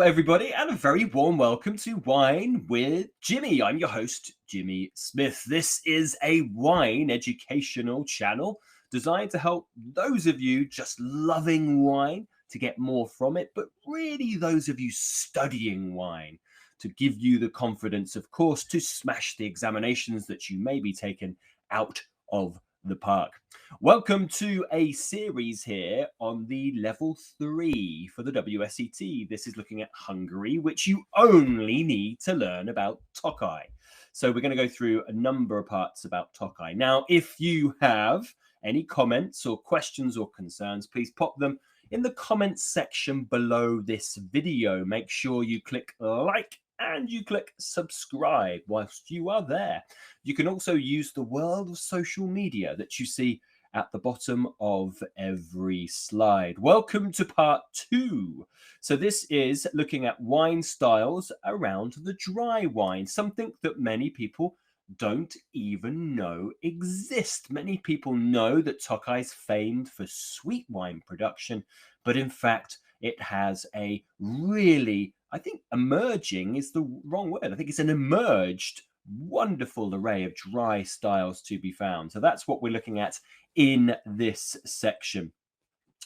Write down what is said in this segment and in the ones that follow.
everybody, and a very warm welcome to Wine with Jimmy. I'm your host, Jimmy Smith. This is a wine educational channel designed to help those of you just loving wine to get more from it, but really those of you studying wine to give you the confidence, of course, to smash the examinations that you may be taking out of the park. Welcome to a series here on the level 3 for the WSET. This is looking at Hungary, which you only need to learn about Tokaj. So we're going to go through a number of parts about Tokaj. Now, if you have any comments or questions or concerns, please pop them in the comments section below this video. Make sure you click like and you click subscribe whilst you are there. You can also use the world of social media that you see at the bottom of every slide. Welcome to part 2. So this is looking at wine styles around the dry wine, something that many people don't even know exist. Many people know that Tokaj is famed for sweet wine production, but in fact, it has a really, I think emerging is the wrong word. I think it's an emerged wonderful array of dry styles to be found. So that's what we're looking at in this section.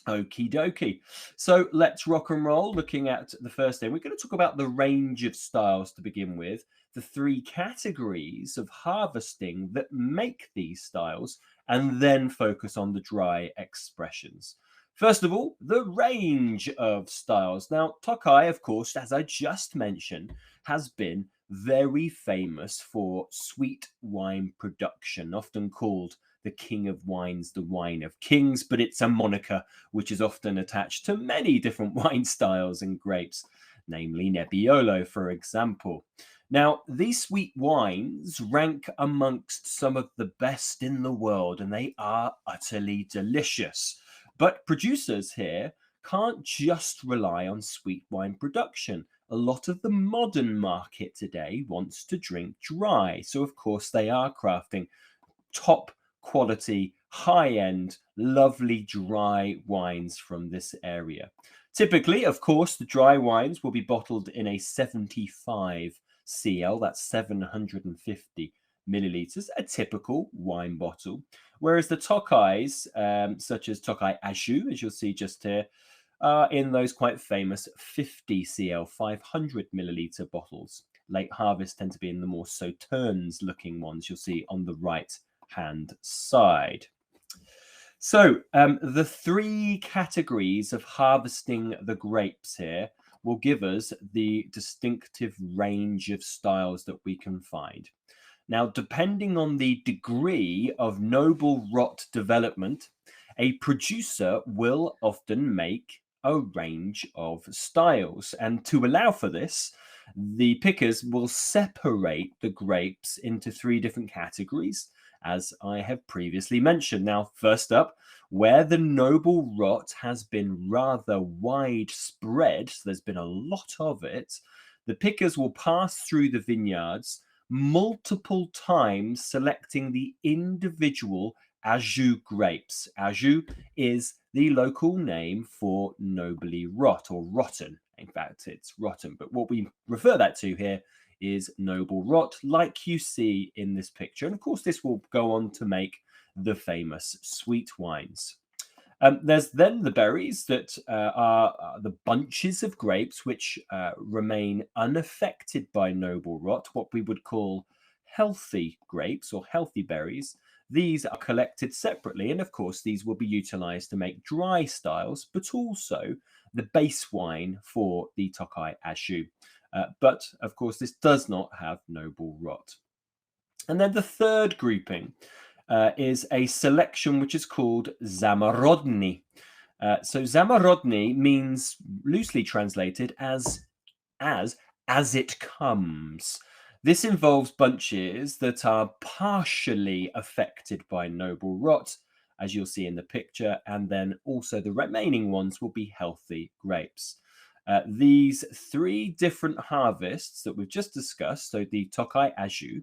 Okie dokie. So let's rock and roll. Looking at the first thing, we're going to talk about the range of styles to begin with, the 3 categories of harvesting that make these styles, and then focus on the dry expressions. First of all, the range of styles. Now, Tokaj, of course, as I just mentioned, has been very famous for sweet wine production, often called the king of wines, the wine of kings, but it's a moniker which is often attached to many different wine styles and grapes, namely Nebbiolo, for example. Now, these sweet wines rank amongst some of the best in the world, and they are utterly delicious. But producers here can't just rely on sweet wine production. A lot of the modern market today wants to drink dry. So, of course, they are crafting top quality, high-end, lovely dry wines from this area. Typically, of course, the dry wines will be bottled in a 75 cl, that's 750 milliliters, a typical wine bottle. Whereas the Tokajs, such as Tokaj Aszu, as you'll see just here, are in those quite famous 50 cl, 500 milliliter bottles. Late harvest tend to be in the more sauternes looking ones you'll see on the right-hand side. So the 3 categories of harvesting the grapes here will give us the distinctive range of styles that we can find. Now, depending on the degree of noble rot development, a producer will often make a range of styles. And to allow for this, the pickers will separate the grapes into 3 different categories, as I have previously mentioned. Now, first up, where the noble rot has been rather widespread, so there's been a lot of it, the pickers will pass through the vineyards multiple times, selecting the individual Aszu grapes. Aszu is the local name for nobly rot or rotten. In fact, it's rotten, but what we refer that to here is noble rot, like you see in this picture. And of course, this will go on to make the famous sweet wines. There's then the berries that are the bunches of grapes which remain unaffected by noble rot, what we would call healthy grapes or healthy berries. These are collected separately, and of course, these will be utilized to make dry styles, but also the base wine for the Tokaj Aszu. But of course, this does not have noble rot. And then the third grouping is a selection which is called Szamorodni. So Szamorodni means, loosely translated, as it comes. This involves bunches that are partially affected by noble rot, as you'll see in the picture, and then also the remaining ones will be healthy grapes. These 3 different harvests that we've just discussed, so the Tokaj Aszu,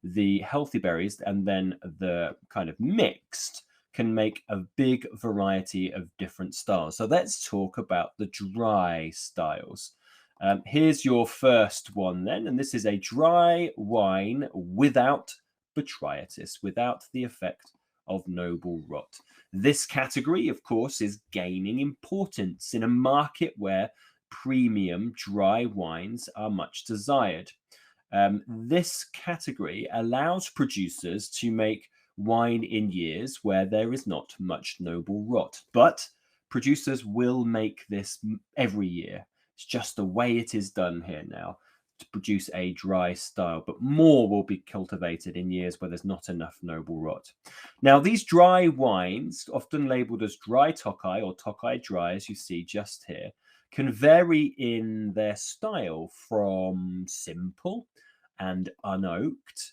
the healthy berries, and then the kind of mixed, can make a big variety of different styles. So let's talk about the dry styles. Here's your first one then, and this is a dry wine without botrytis, without the effect of noble rot. This category, of course, is gaining importance in a market where premium dry wines are much desired. This category allows producers to make wine in years where there is not much noble rot, but producers will make this every year. It's just the way it is done here now to produce a dry style, but more will be cultivated in years where there's not enough noble rot. Now, these dry wines, often labeled as dry Tokaj or Tokaj dry, as you see just here, can vary in their style from simple and unoaked,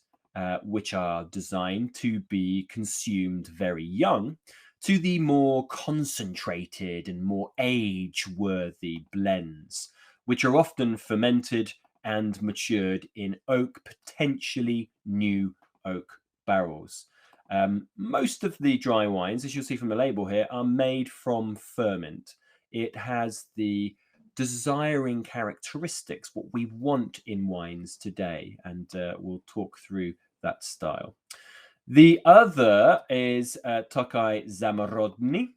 which are designed to be consumed very young, to the more concentrated and more age-worthy blends, which are often fermented and matured in oak, potentially new oak barrels. Most of the dry wines, as you'll see from the label here, are made from ferment. It has the desiring characteristics, what we want in wines today, and we'll talk through that style. The other is Tokaj Szamorodni.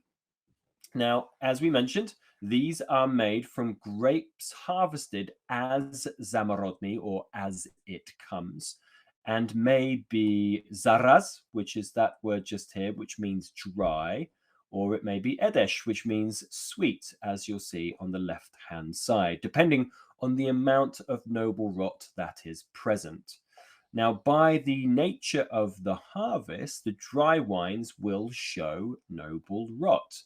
Now, as we mentioned, these are made from grapes harvested as Szamorodni, or as it comes, and may be zaraz, which is that word just here, which means dry, or it may be edes, which means sweet, as you'll see on the left-hand side, depending on the amount of noble rot that is present. Now, by the nature of the harvest, the dry wines will show noble rot.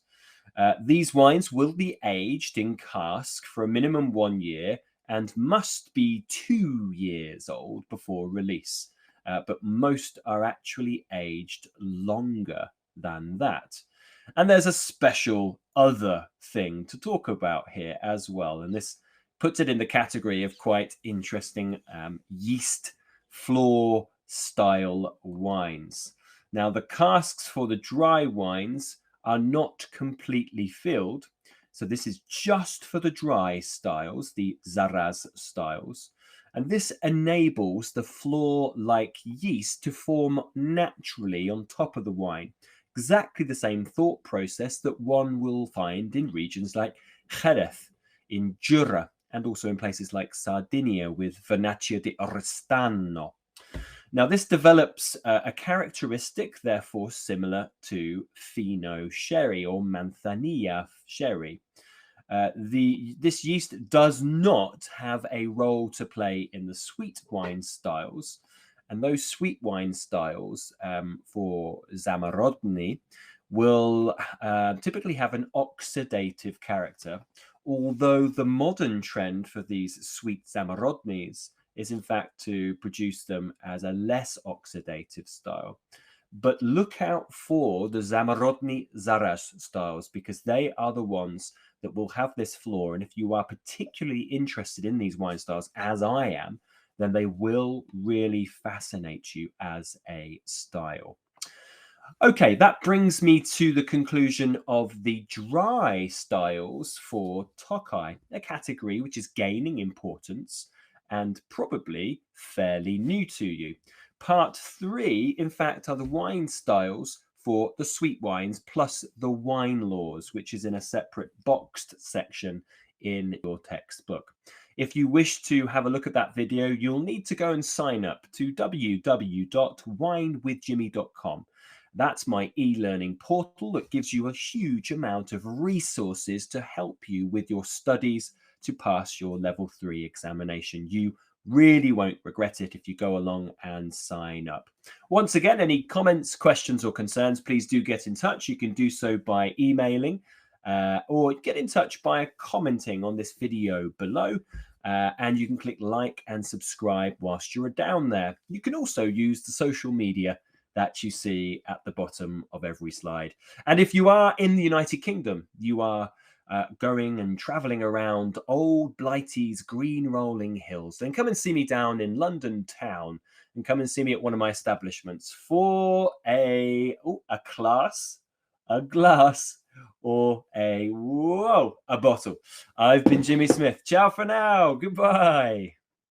These wines will be aged in cask for a minimum 1 year and must be 2 years old before release. But most are actually aged longer than that. And there's a special other thing to talk about here as well. And this puts it in the category of quite interesting yeast floor style wines. Now, the casks for the dry wines are not completely filled. So this is just for the dry styles, the zaraz styles. And this enables the floor-like yeast to form naturally on top of the wine. Exactly the same thought process that one will find in regions like Jerez, in Jura, and also in places like Sardinia with Vernaccia di Oristano. Now, this develops a characteristic, therefore, similar to Fino sherry or Manzanilla sherry. This yeast does not have a role to play in the sweet wine styles. And those sweet wine styles for Szamorodni will typically have an oxidative character, although the modern trend for these sweet Szamorodnis is in fact to produce them as a less oxidative style. But look out for the Szamorodni Zaraz styles, because they are the ones that will have this floor. And if you are particularly interested in these wine styles, as I am, then they will really fascinate you as a style. Okay, that brings me to the conclusion of the dry styles for Tokaj, a category which is gaining importance and probably fairly new to you. Part 3, in fact, are the wine styles for the sweet wines plus the wine laws, which is in a separate boxed section in your textbook. If you wish to have a look at that video, you'll need to go and sign up to www.winewithjimmy.com. That's my e-learning portal that gives you a huge amount of resources to help you with your studies to pass your level 3 examination. You really won't regret it if you go along and sign up. Once again, any comments, questions or concerns, please do get in touch. You can do so by emailing or get in touch by commenting on this video below. And you can click like and subscribe whilst you're down there. You can also use the social media that you see at the bottom of every slide. And if you are in the United Kingdom, you are going and traveling around old Blighty's green rolling hills, then come and see me down in London town and come and see me at one of my establishments for a glass or a bottle. I've been Jimmy Smith. Ciao for now. Goodbye.